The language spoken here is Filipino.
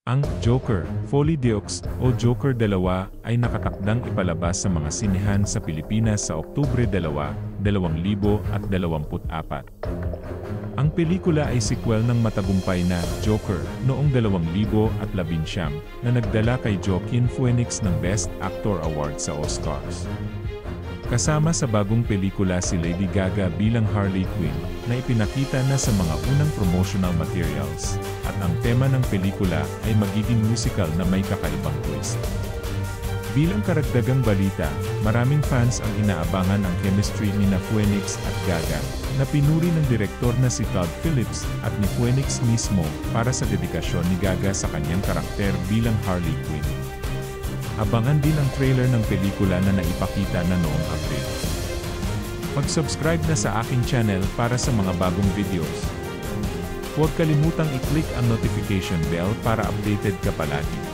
Ang Joker, Folie Deux o Joker 2 ay nakatakdang ipalabas sa mga sinehan sa Pilipinas sa Oktubre 2, 2024. Ang pelikula ay sequel ng matagumpay na Joker noong 2019 na nagdala kay Joaquin Phoenix ng Best Actor Award sa Oscars. Kasama sa bagong pelikula si Lady Gaga bilang Harley Quinn na ipinakita na sa mga unang promotional materials, at ang tema ng pelikula ay magiging musical na may kakaibang twist. Bilang karagdagang balita, maraming fans ang inaabangan ang chemistry ni Phoenix at Gaga, na pinuri ng direktor na si Todd Phillips at ni Phoenix mismo para sa dedikasyon ni Gaga sa kanyang karakter bilang Harley Quinn. Abangan din ang trailer ng pelikula na naipakita na noong Abril. Mag-subscribe na sa aking channel para sa mga bagong videos. Huwag kalimutang i-click ang notification bell para updated ka palagi.